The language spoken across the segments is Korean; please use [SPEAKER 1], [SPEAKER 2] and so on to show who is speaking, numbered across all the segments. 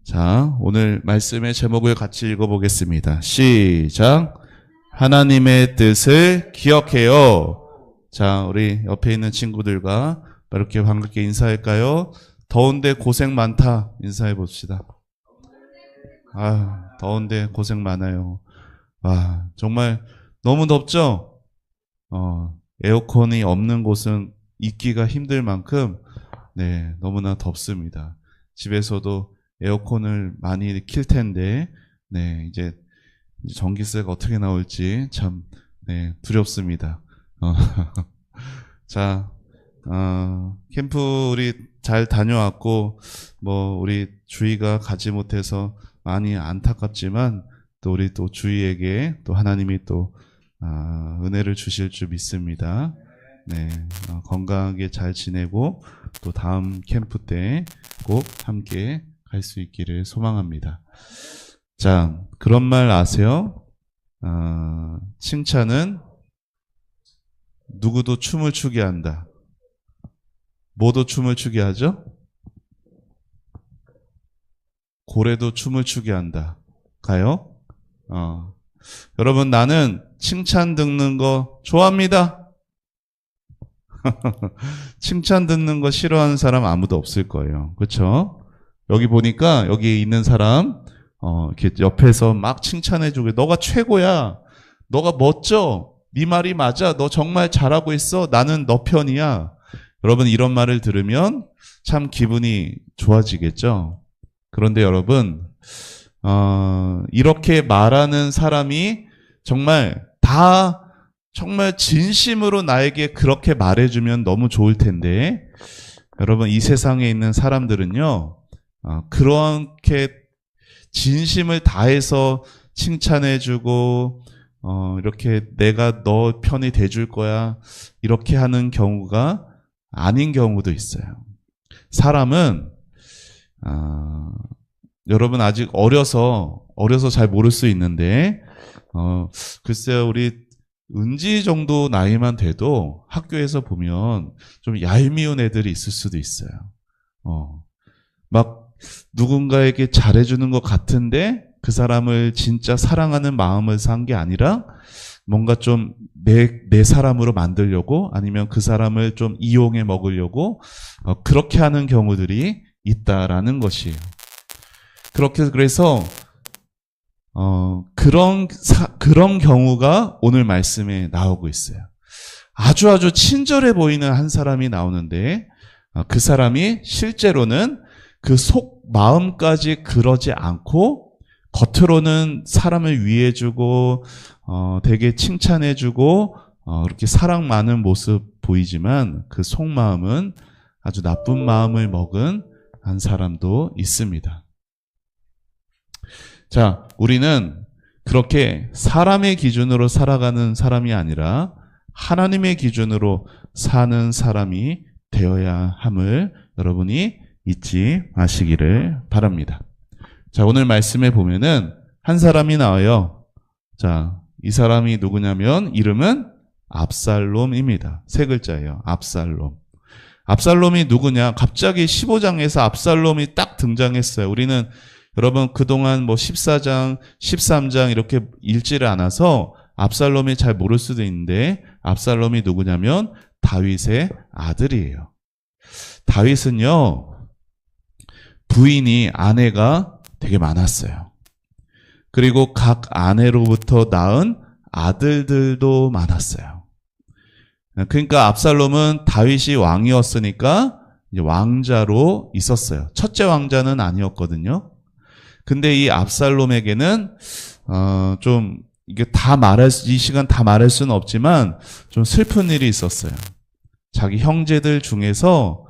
[SPEAKER 1] 자, 오늘 말씀의 제목을 같이 읽어보겠습니다. 시작. 하나님의 뜻을 기억해요. 자, 우리 옆에 있는 친구들과 이렇게 반갑게 인사할까요? 더운데 고생 많다. 인사해 봅시다. 더운데 고생 많아요. 정말 너무 덥죠? 에어컨이 없는 곳은 있기가 힘들 만큼, 네, 너무나 덥습니다. 집에서도 에어컨을 많이 킬 텐데, 네, 이제 전기세가 어떻게 나올지 참, 네, 두렵습니다. 자, 캠프 우리 잘 다녀왔고, 우리 주희가 가지 못해서 많이 안타깝지만, 또 우리 또 주희에게 또 하나님이 또, 은혜를 주실 줄 믿습니다. 네, 건강하게 잘 지내고, 또 다음 캠프 때 꼭 함께 갈 수 있기를 소망합니다. 자, 그런 말 아세요? 칭찬은 누구도 춤을 추게 한다. 뭐도 춤을 추게 하죠? 고래도 춤을 추게 한다. 가요? 여러분, 나는 칭찬 듣는 거 좋아합니다. 칭찬 듣는 거 싫어하는 사람 아무도 없을 거예요. 그렇죠? 여기 보니까 여기 있는 사람 이렇게 옆에서 막 칭찬해주고, 너가 최고야. 너가 멋져. 네 말이 맞아. 너 정말 잘하고 있어. 나는 너 편이야. 여러분, 이런 말을 들으면 참 기분이 좋아지겠죠? 그런데 여러분, 이렇게 말하는 사람이 정말 정말 진심으로 나에게 그렇게 말해주면 너무 좋을 텐데, 여러분, 이 세상에 있는 사람들은요, 그렇게 진심을 다해서 칭찬해주고, 이렇게 내가 너 편이 돼줄 거야, 이렇게 하는 경우가 아닌 경우도 있어요. 사람은, 여러분 아직 어려서 잘 모를 수 있는데, 글쎄요, 우리 은지 정도 나이만 돼도 학교에서 보면 좀 얄미운 애들이 있을 수도 있어요. 막 누군가에게 잘해주는 것 같은데 그 사람을 진짜 사랑하는 마음에서 한 게 아니라 뭔가 좀 내 사람으로 만들려고, 아니면 그 사람을 좀 이용해 먹으려고 그렇게 하는 경우들이 있다라는 것이에요. 그래서 그런 경우가 오늘 말씀에 나오고 있어요. 아주 친절해 보이는 한 사람이 나오는데, 그 사람이 실제로는 그 속 마음까지 그러지 않고, 겉으로는 사람을 위해주고, 되게 칭찬해주고, 이렇게 사랑 많은 모습 보이지만, 그 속마음은 아주 나쁜 마음을 먹은 한 사람도 있습니다. 자, 우리는 그렇게 사람의 기준으로 살아가는 사람이 아니라 하나님의 기준으로 사는 사람이 되어야 함을 여러분이 잊지 마시기를 바랍니다. 자, 오늘 말씀에 보면은 한 사람이 나와요. 자, 이 사람이 누구냐면 이름은 압살롬입니다. 세 글자예요. 압살롬. 압살롬이 누구냐? 갑자기 15장에서 압살롬이 딱 등장했어요. 우리는 여러분 그동안 14장, 13장 이렇게 읽지를 않아서 압살롬이 잘 모를 수도 있는데, 압살롬이 누구냐면 다윗의 아들이에요. 다윗은요, 부인이, 아내가 되게 많았어요. 그리고 각 아내로부터 낳은 아들들도 많았어요. 그러니까 압살롬은 다윗이 왕이었으니까 이제 왕자로 있었어요. 첫째 왕자는 아니었거든요. 근데 이 압살롬에게는 좀 이게 이 시간 다 말할 수는 없지만 좀 슬픈 일이 있었어요. 자기 형제들 중에서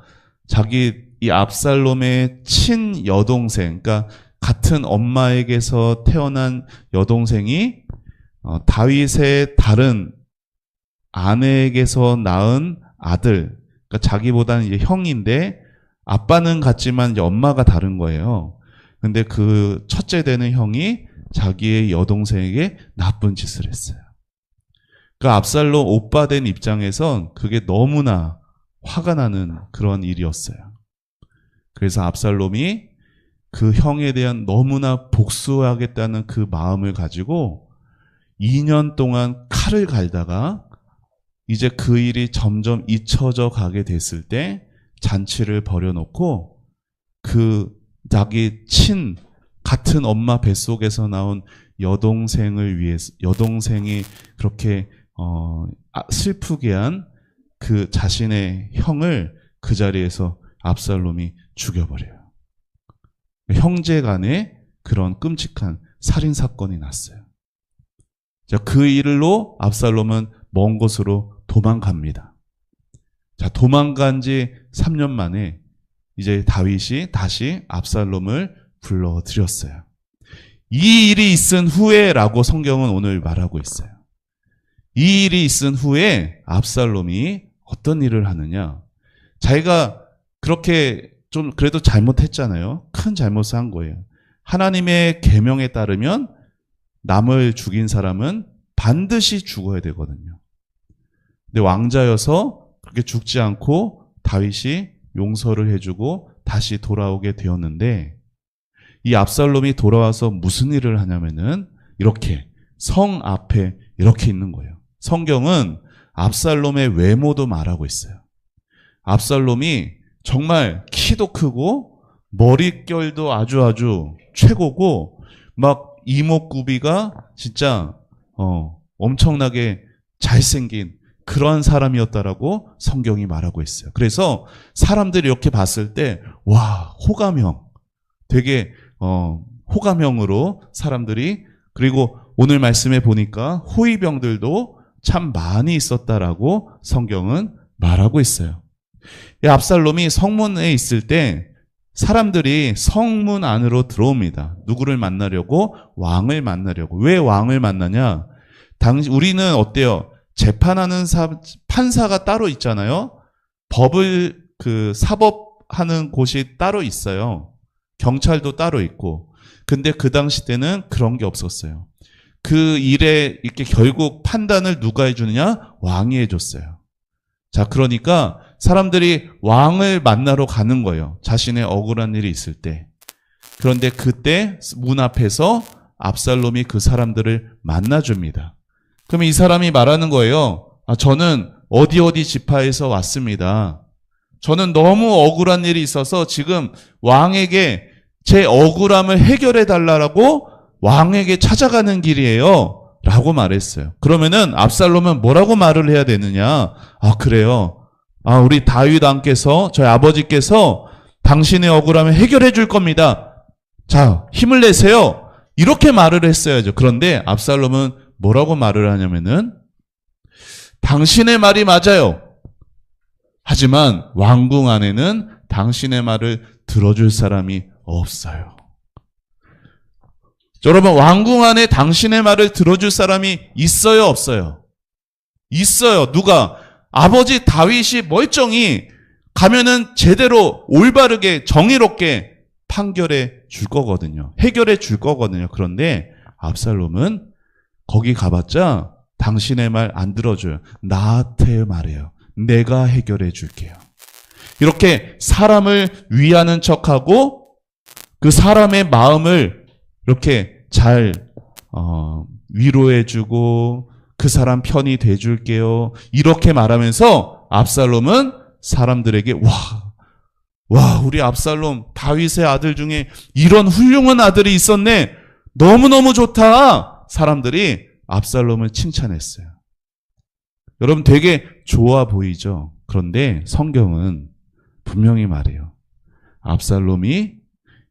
[SPEAKER 1] 이 압살롬의 친 여동생, 그러니까 같은 엄마에게서 태어난 여동생이 다윗의 다른 아내에게서 낳은 아들, 그러니까 자기보다는 이제 형인데 아빠는 같지만 이제 엄마가 다른 거예요. 근데 그 첫째 되는 형이 자기의 여동생에게 나쁜 짓을 했어요. 그 압살롬 오빠 된 입장에선 그게 너무나 화가 나는 그런 일이었어요. 그래서 압살롬이 그 형에 대한 너무나 복수하겠다는 그 마음을 가지고 2년 동안 칼을 갈다가 이제 그 일이 점점 잊혀져 가게 됐을 때 잔치를 벌여놓고 그 자기 같은 엄마 뱃속에서 나온 여동생을 위해서, 여동생이 그렇게 슬프게 한 그 자신의 형을 그 자리에서 압살롬이 죽여버려요. 형제 간에 그런 끔찍한 살인 사건이 났어요. 자, 그 일로 압살롬은 먼 곳으로 도망갑니다. 자, 도망간 지 3년 만에 이제 다윗이 다시 압살롬을 불러들였어요. 이 일이 있은 후에라고 성경은 오늘 말하고 있어요. 이 일이 있은 후에 압살롬이 어떤 일을 하느냐. 자기가 그렇게 좀 그래도 잘못했잖아요. 큰 잘못을 한 거예요. 하나님의 계명에 따르면 남을 죽인 사람은 반드시 죽어야 되거든요. 근데 왕자여서 그렇게 죽지 않고 다윗이 용서를 해주고 다시 돌아오게 되었는데 이 압살롬이 돌아와서 무슨 일을 하냐면은 이렇게 성 앞에 이렇게 있는 거예요. 성경은 압살롬의 외모도 말하고 있어요. 압살롬이 정말 키도 크고 머릿결도 아주 최고고 막 이목구비가 진짜 엄청나게 잘생긴 그런 사람이었다라고 성경이 말하고 있어요. 그래서 사람들이 이렇게 봤을 때 와, 호감형, 되게 호감형으로 사람들이, 그리고 오늘 말씀에 보니까 호위병들도 참 많이 있었다라고 성경은 말하고 있어요. 이 압살롬이 성문에 있을 때 사람들이 성문 안으로 들어옵니다. 누구를 만나려고? 왕을 만나려고. 왜 왕을 만나냐? 우리는 어때요? 재판하는 판사가 따로 있잖아요. 법을 사법하는 곳이 따로 있어요. 경찰도 따로 있고. 근데 그 당시 때는 그런 게 없었어요. 그 일에 이렇게 결국 판단을 누가 해주느냐? 왕이 해줬어요. 자, 그러니까 사람들이 왕을 만나러 가는 거예요. 자신의 억울한 일이 있을 때. 그런데 그때 문 앞에서 압살롬이 그 사람들을 만나줍니다. 그럼 이 사람이 말하는 거예요. 저는 어디 지파에서 왔습니다. 저는 너무 억울한 일이 있어서 지금 왕에게 제 억울함을 해결해 달라고 왕에게 찾아가는 길이에요. 라고 말했어요. 그러면은 압살롬은 뭐라고 말을 해야 되느냐? 그래요. 우리 다윗 왕께서, 저희 아버지께서 당신의 억울함을 해결해 줄 겁니다. 자, 힘을 내세요. 이렇게 말을 했어야죠. 그런데 압살롬은 뭐라고 말을 하냐면은 당신의 말이 맞아요. 하지만 왕궁 안에는 당신의 말을 들어줄 사람이 없어요. 여러분, 왕궁 안에 당신의 말을 들어줄 사람이 있어요, 없어요? 있어요. 누가? 아버지 다윗이 멀쩡히 가면은 제대로 올바르게 정의롭게 판결해 줄 거거든요. 해결해 줄 거거든요. 그런데 압살롬은 거기 가봤자 당신의 말 안 들어줘요. 나한테 말해요. 내가 해결해 줄게요. 이렇게 사람을 위하는 척하고 그 사람의 마음을 이렇게 잘 위로해주고 그 사람 편이 돼줄게요. 이렇게 말하면서 압살롬은 사람들에게 와, 우리 압살롬 다윗의 아들 중에 이런 훌륭한 아들이 있었네. 너무너무 좋다. 사람들이 압살롬을 칭찬했어요. 여러분 되게 좋아 보이죠? 그런데 성경은 분명히 말해요. 압살롬이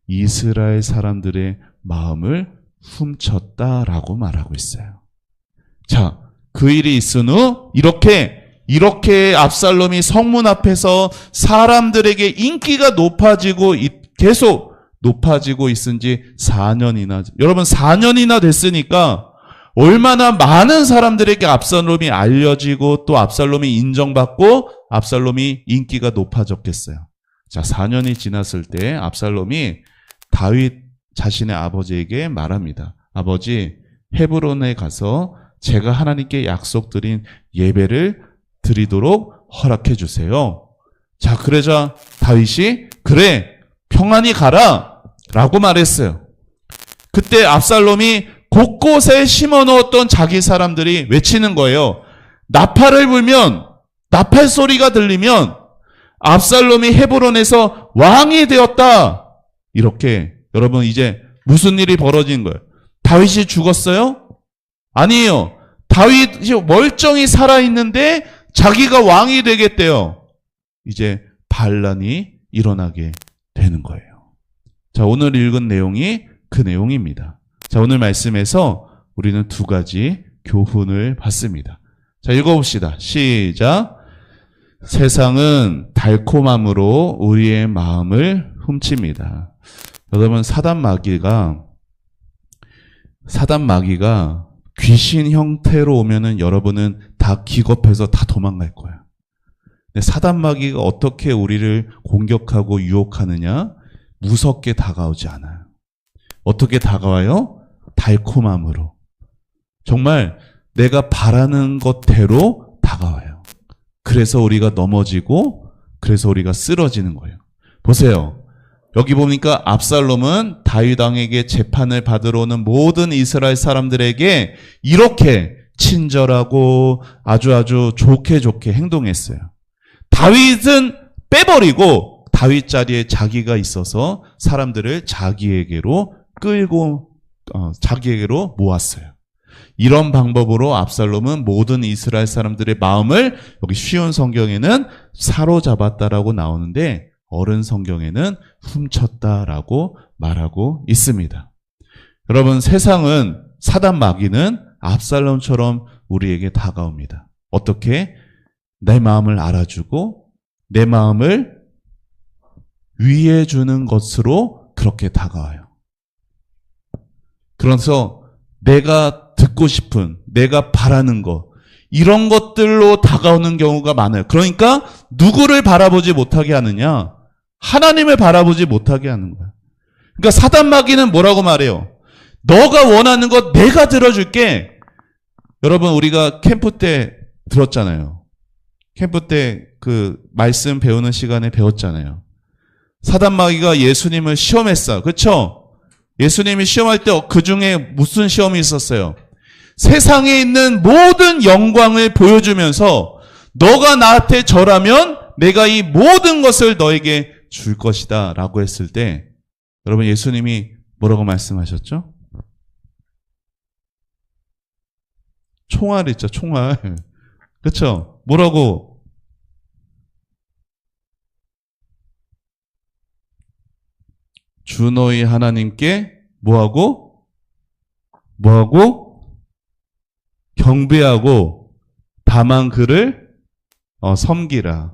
[SPEAKER 1] 이스라엘 사람들의 마음을 훔쳤다라고 말하고 있어요. 자, 그 일이 있은 후 이렇게 압살롬이 성문 앞에서 사람들에게 인기가 계속 높아지고 있은 지 4년이나, 여러분 4년이나 됐으니까 얼마나 많은 사람들에게 압살롬이 알려지고 또 압살롬이 인정받고 압살롬이 인기가 높아졌겠어요. 자, 4년이 지났을 때 압살롬이 다윗 자신의 아버지에게 말합니다. 아버지, 헤브론에 가서 제가 하나님께 약속드린 예배를 드리도록 허락해 주세요. 자, 그러자 다윗이 그래, 평안히 가라. 라고 말했어요. 그때 압살롬이 곳곳에 심어놓았던 자기 사람들이 외치는 거예요. 나팔을 불면, 나팔 소리가 들리면 압살롬이 헤브론에서 왕이 되었다. 이렇게 여러분 이제 무슨 일이 벌어진 거예요? 다윗이 죽었어요? 아니에요. 다윗이 멀쩡히 살아있는데 자기가 왕이 되겠대요. 이제 반란이 일어나게 되는 거예요. 자, 오늘 읽은 내용이 그 내용입니다. 자, 오늘 말씀에서 우리는 두 가지 교훈을 받습니다. 자, 읽어봅시다. 시작. 세상은 달콤함으로 우리의 마음을 훔칩니다. 여러분, 사단 마귀가 귀신 형태로 오면은 여러분은 다 기겁해서 다 도망갈 거야. 근데 사단 마귀가 어떻게 우리를 공격하고 유혹하느냐? 무섭게 다가오지 않아요. 어떻게 다가와요? 달콤함으로. 정말 내가 바라는 것대로 다가와요. 그래서 우리가 넘어지고 그래서 우리가 쓰러지는 거예요. 보세요. 여기 보니까 압살롬은 다윗 왕에게 재판을 받으러 오는 모든 이스라엘 사람들에게 이렇게 친절하고 아주 좋게 행동했어요. 다윗은 빼버리고 다윗 자리에 자기가 있어서 사람들을 자기에게로 끌고 자기에게로 모았어요. 이런 방법으로 압살롬은 모든 이스라엘 사람들의 마음을 여기 쉬운 성경에는 사로잡았다라고 나오는데 어른 성경에는 훔쳤다라고 말하고 있습니다. 여러분, 세상은 사단 마귀는 압살롬처럼 우리에게 다가옵니다. 어떻게? 내 마음을 알아주고 내 마음을 위해 주는 것으로 그렇게 다가와요. 그래서 내가 듣고 싶은, 내가 바라는 것, 이런 것들로 다가오는 경우가 많아요. 그러니까 누구를 바라보지 못하게 하느냐? 하나님을 바라보지 못하게 하는 거야. 그러니까 사단 마귀는 뭐라고 말해요? 너가 원하는 것 내가 들어줄게. 여러분, 우리가 캠프 때 들었잖아요. 캠프 때 그 말씀 배우는 시간에 배웠잖아요. 사단 마귀가 예수님을 시험했어. 그렇죠? 예수님이 시험할 때 그 중에 무슨 시험이 있었어요? 세상에 있는 모든 영광을 보여주면서 너가 나한테 절하면 내가 이 모든 것을 너에게 줄 것이다 라고 했을 때 여러분, 예수님이 뭐라고 말씀하셨죠? 총알 있죠, 총알. 그렇죠? 뭐라고? 주 너희 하나님께 뭐하고? 경배하고 다만 그를 섬기라.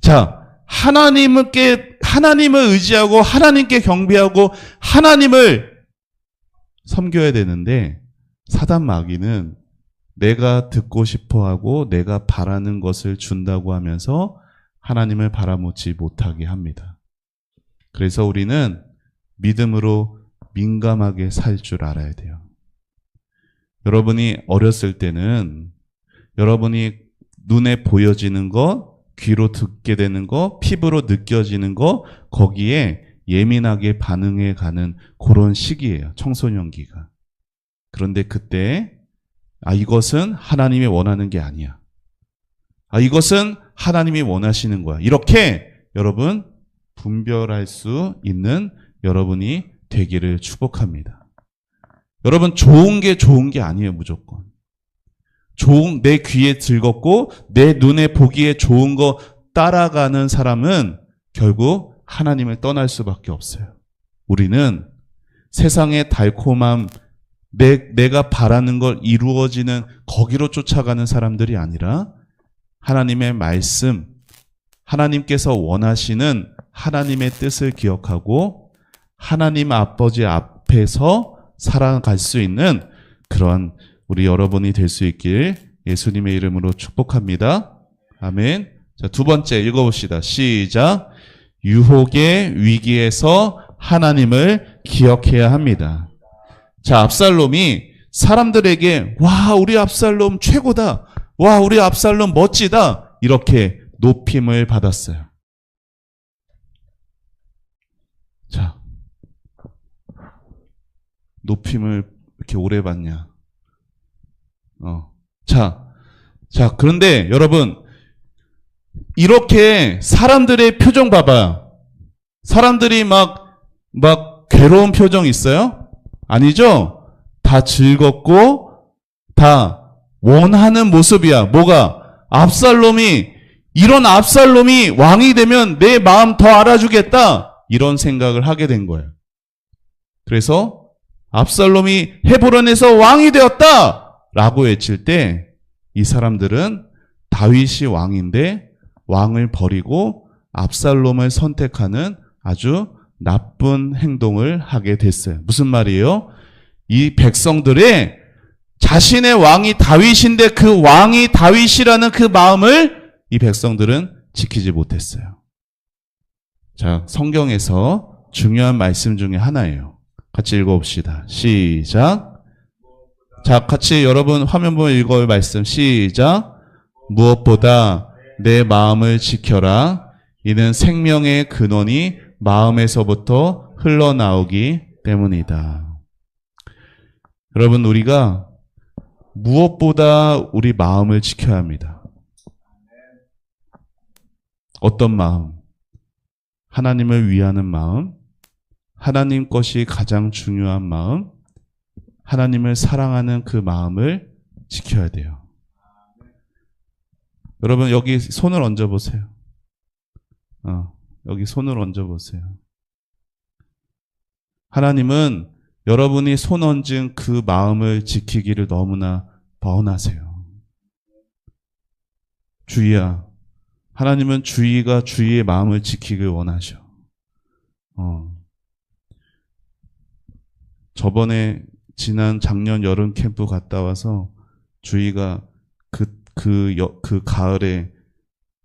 [SPEAKER 1] 자, 하나님을 의지하고 하나님께 경배하고 하나님을 섬겨야 되는데 사단 마귀는 내가 듣고 싶어하고 내가 바라는 것을 준다고 하면서 하나님을 바라보지 못하게 합니다. 그래서 우리는 믿음으로 민감하게 살 줄 알아야 돼요. 여러분이 어렸을 때는 여러분이 눈에 보여지는 것, 귀로 듣게 되는 것, 피부로 느껴지는 것, 거기에 예민하게 반응해 가는 그런 시기예요. 청소년기가. 그런데 그때 이것은 하나님이 원하는 게 아니야. 이것은 하나님이 원하시는 거야. 이렇게 여러분 분별할 수 있는 여러분이 되기를 축복합니다. 여러분, 좋은 게 아니에요, 무조건. 내 귀에 즐겁고 내 눈에 보기에 좋은 거 따라가는 사람은 결국 하나님을 떠날 수밖에 없어요. 우리는 세상의 달콤함, 내가 바라는 걸 이루어지는 거기로 쫓아가는 사람들이 아니라 하나님의 말씀, 하나님께서 원하시는 하나님의 뜻을 기억하고 하나님 아버지 앞에서 살아갈 수 있는 그런 우리 여러분이 될 수 있길 예수님의 이름으로 축복합니다. 아멘. 자, 두 번째 읽어봅시다. 시작. 유혹의 위기에서 하나님을 기억해야 합니다. 자, 압살롬이 사람들에게 와, 우리 압살롬 최고다. 와, 우리 압살롬 멋지다. 이렇게 높임을 받았어요. 자, 높임을 이렇게 오래 받냐? 자, 그런데 여러분, 이렇게 사람들의 표정 봐봐요. 사람들이 막 괴로운 표정 있어요? 아니죠? 다 즐겁고, 다 원하는 모습이야. 뭐가? 이런 압살롬이 왕이 되면 내 마음 더 알아주겠다. 이런 생각을 하게 된 거예요. 그래서 압살롬이 헤브론에서 왕이 되었다! 라고 외칠 때 이 사람들은 다윗이 왕인데 왕을 버리고 압살롬을 선택하는 아주 나쁜 행동을 하게 됐어요. 무슨 말이에요? 이 백성들의 자신의 왕이 다윗인데 그 왕이 다윗이라는 그 마음을 이 백성들은 지키지 못했어요. 자, 성경에서 중요한 말씀 중에 하나예요. 같이 읽어봅시다. 시작. 자, 같이 여러분 화면 보면 읽어볼 말씀. 시작. 무엇보다 내 마음을 지켜라. 이는 생명의 근원이 마음에서부터 흘러나오기 때문이다. 여러분, 우리가 무엇보다 우리 마음을 지켜야 합니다. 어떤 마음? 하나님을 위하는 마음, 하나님 것이 가장 중요한 마음, 하나님을 사랑하는 그 마음을 지켜야 돼요. 여러분, 여기 손을 얹어보세요. 여기 손을 얹어보세요. 하나님은 여러분이 손 얹은 그 마음을 지키기를 너무나 원하세요. 주희야, 하나님은 주희가 주희의 마음을 지키길 원하셔. 저번에 지난 작년 여름 캠프 갔다 와서 주희가 그 가을에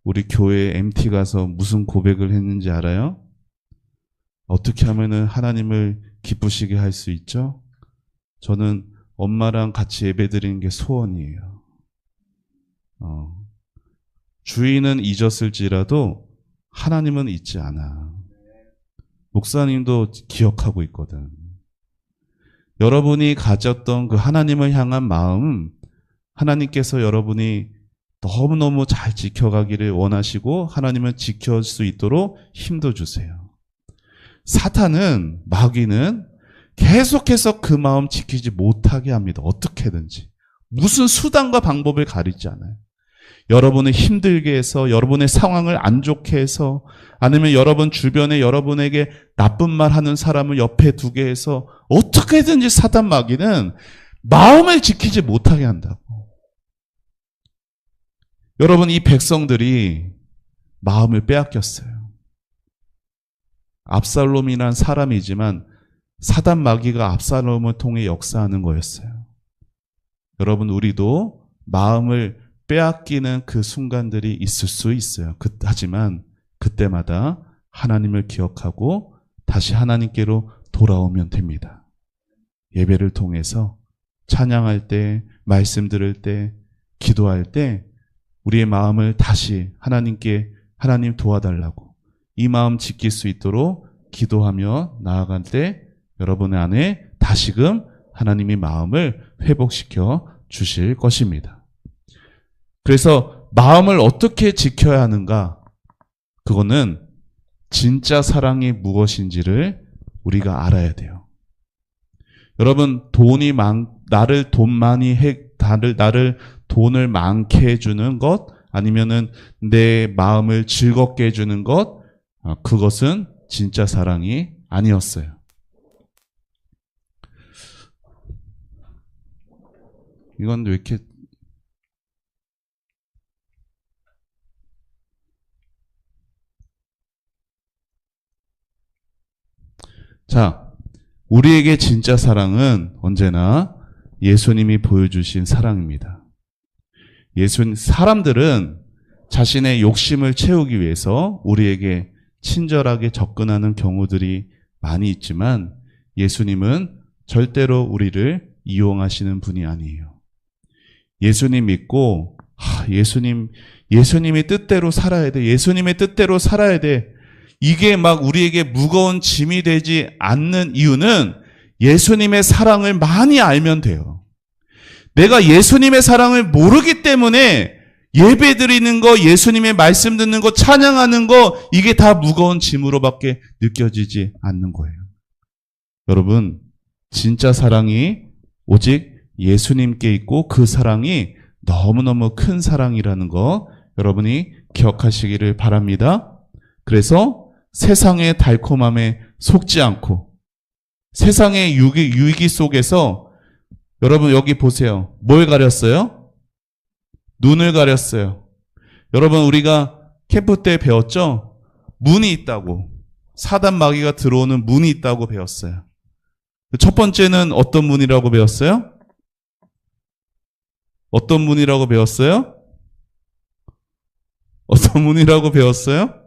[SPEAKER 1] 우리 교회 MT 가서 무슨 고백을 했는지 알아요? 어떻게 하면은 하나님을 기쁘시게 할 수 있죠? 저는 엄마랑 같이 예배드리는 게 소원이에요. 주인은 잊었을지라도 하나님은 잊지 않아. 목사님도 기억하고 있거든. 여러분이 가졌던 그 하나님을 향한 마음, 하나님께서 여러분이 너무너무 잘 지켜가기를 원하시고 하나님을 지킬 수 있도록 힘도 주세요. 사탄은, 마귀는 계속해서 그 마음 지키지 못하게 합니다. 어떻게든지. 무슨 수단과 방법을 가리지 않아요. 여러분을 힘들게 해서, 여러분의 상황을 안 좋게 해서, 아니면 여러분 주변에 여러분에게 나쁜 말 하는 사람을 옆에 두게 해서 어떻게든지 사탄 마귀는 마음을 지키지 못하게 한다고. 여러분, 이 백성들이 마음을 빼앗겼어요. 압살롬이란 사람이지만 사단 마귀가 압살롬을 통해 역사하는 거였어요. 여러분, 우리도 마음을 빼앗기는 그 순간들이 있을 수 있어요. 하지만 그때마다 하나님을 기억하고 다시 하나님께로 돌아오면 됩니다. 예배를 통해서 찬양할 때, 말씀 들을 때, 기도할 때 우리의 마음을 다시 하나님께, 하나님 도와달라고 이 마음 지킬 수 있도록 기도하며 나아갈 때 여러분의 안에 다시금 하나님이 마음을 회복시켜 주실 것입니다. 그래서 마음을 어떻게 지켜야 하는가? 그거는 진짜 사랑이 무엇인지를 우리가 알아야 돼요. 여러분, 나를 돈을 많게 해주는 것, 아니면은 내 마음을 즐겁게 해주는 것, 그것은 진짜 사랑이 아니었어요. 이건 왜 이렇게 자, 우리에게 진짜 사랑은 언제나 예수님이 보여주신 사랑입니다. 사람들은 자신의 욕심을 채우기 위해서 우리에게 친절하게 접근하는 경우들이 많이 있지만 예수님은 절대로 우리를 이용하시는 분이 아니에요. 예수님 믿고 예수님의 뜻대로 살아야 돼. 예수님의 뜻대로 살아야 돼. 이게 막 우리에게 무거운 짐이 되지 않는 이유는 예수님의 사랑을 많이 알면 돼요. 내가 예수님의 사랑을 모르기 때문에 예배 드리는 거, 예수님의 말씀 듣는 거, 찬양하는 거, 이게 다 무거운 짐으로밖에 느껴지지 않는 거예요. 여러분, 진짜 사랑이 오직 예수님께 있고 그 사랑이 너무너무 큰 사랑이라는 거 여러분이 기억하시기를 바랍니다. 그래서 세상의 달콤함에 속지 않고 세상의 유익 속에서 여러분 여기 보세요. 뭘 가렸어요? 눈을 가렸어요. 여러분 우리가 캠프 때 배웠죠? 문이 있다고. 사단 마귀가 들어오는 문이 있다고 배웠어요. 첫 번째는 어떤 문이라고 배웠어요? 어떤 문이라고 배웠어요? 어떤 문이라고 배웠어요?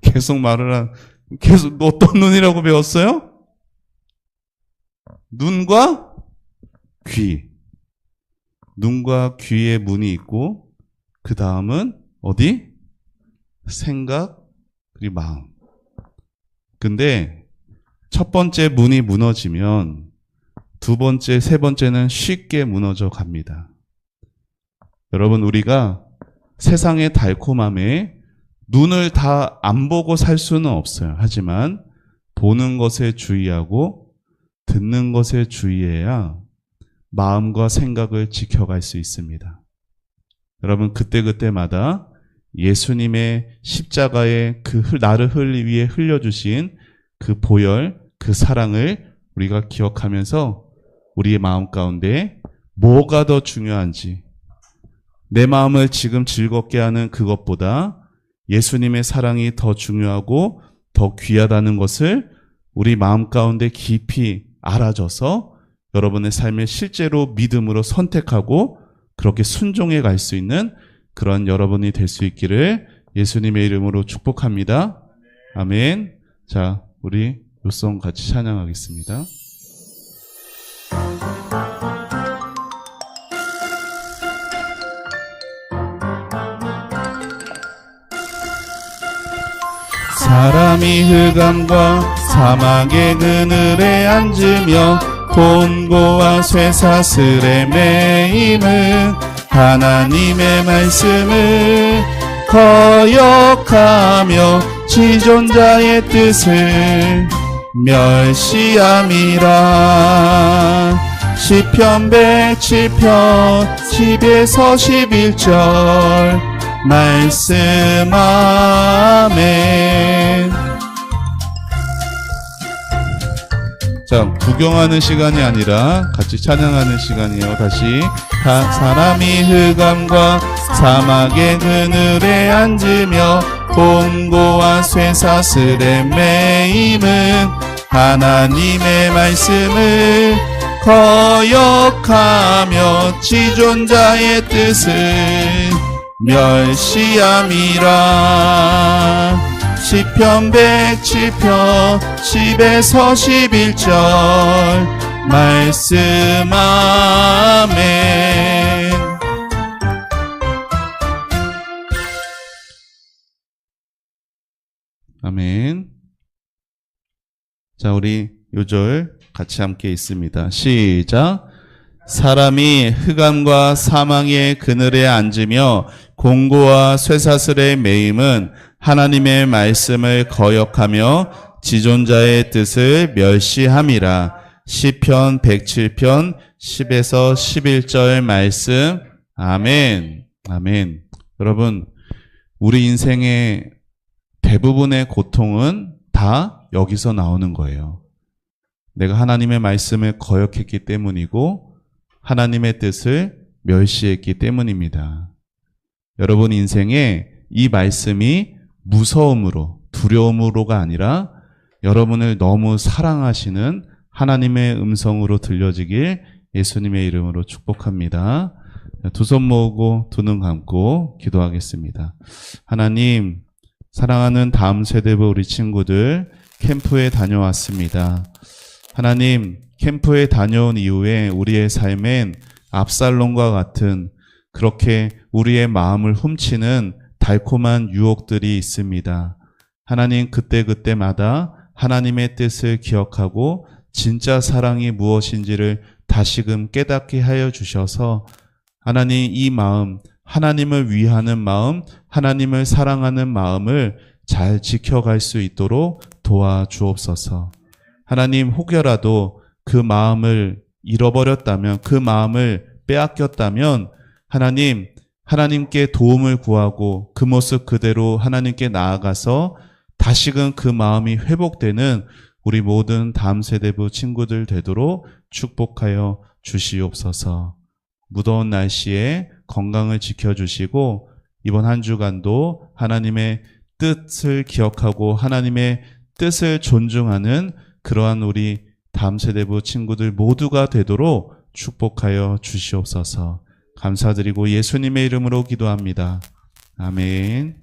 [SPEAKER 1] 계속 계속 어떤 눈이라고 배웠어요? 눈과 귀. 눈과 귀의 문이 있고 그 다음은 어디? 생각 그리고 마음. 근데 첫 번째 문이 무너지면 두 번째, 세 번째는 쉽게 무너져 갑니다. 여러분 우리가 세상의 달콤함에 눈을 다 안 보고 살 수는 없어요. 하지만 보는 것에 주의하고 듣는 것에 주의해야 마음과 생각을 지켜갈 수 있습니다. 여러분 그때그때마다 예수님의 십자가에 나를 위해 흘려주신 그 보혈, 그 사랑을 우리가 기억하면서 우리의 마음 가운데 뭐가 더 중요한지 내 마음을 지금 즐겁게 하는 그것보다 예수님의 사랑이 더 중요하고 더 귀하다는 것을 우리 마음 가운데 깊이 알아줘서 여러분의 삶을 실제로 믿음으로 선택하고 그렇게 순종해 갈 수 있는 그런 여러분이 될 수 있기를 예수님의 이름으로 축복합니다. 아멘. 자, 우리 요송 같이 찬양하겠습니다. 사람이 흑암과 사막의 그늘에 앉으며 곤고와 쇠사슬에 매임은 하나님의 말씀을 거역하며 지존자의 뜻을 멸시함이라. 시편 107편 10에서 11절 말씀. 아멘. 자, 구경하는 시간이 아니라 같이 찬양하는 시간이에요. 다시. 사람이 흑암과 사막의 그늘에 앉으며 곤고와 쇠사슬에 매임은 하나님의 말씀을 거역하며 지존자의 뜻을 멸시함이라. 시편 107편 10에서 11절 말씀. 아멘. 아멘. 자, 우리 요절 같이 함께 있습니다. 시작. 사람이 흑암과 사망의 그늘에 앉으며 공고와 쇠사슬의 매임은 하나님의 말씀을 거역하며 지존자의 뜻을 멸시함이라. 시편 107편 10에서 11절 말씀. 아멘. 아멘. 여러분, 우리 인생의 대부분의 고통은 다 여기서 나오는 거예요. 내가 하나님의 말씀을 거역했기 때문이고 하나님의 뜻을 멸시했기 때문입니다. 여러분 인생에 이 말씀이 무서움으로, 두려움으로가 아니라 여러분을 너무 사랑하시는 하나님의 음성으로 들려지길 예수님의 이름으로 축복합니다. 두 손 모으고 두 눈 감고 기도하겠습니다. 하나님, 사랑하는 다음 세대부 우리 친구들 캠프에 다녀왔습니다. 하나님, 캠프에 다녀온 이후에 우리의 삶엔 압살롬과 같은 그렇게 우리의 마음을 훔치는 달콤한 유혹들이 있습니다. 하나님, 그때그때마다 하나님의 뜻을 기억하고 진짜 사랑이 무엇인지를 다시금 깨닫게 하여 주셔서 하나님 이 마음, 하나님을 위하는 마음, 하나님을 사랑하는 마음을 잘 지켜갈 수 있도록 도와주옵소서. 하나님 혹여라도 그 마음을 잃어버렸다면, 그 마음을 빼앗겼다면 하나님께 도움을 구하고 그 모습 그대로 하나님께 나아가서 다시금 그 마음이 회복되는 우리 모든 다음 세대부 친구들 되도록 축복하여 주시옵소서. 무더운 날씨에 건강을 지켜주시고 이번 한 주간도 하나님의 뜻을 기억하고 하나님의 뜻을 존중하는 그러한 우리 다음 세대부 친구들 모두가 되도록 축복하여 주시옵소서. 감사드리고 예수님의 이름으로 기도합니다. 아멘.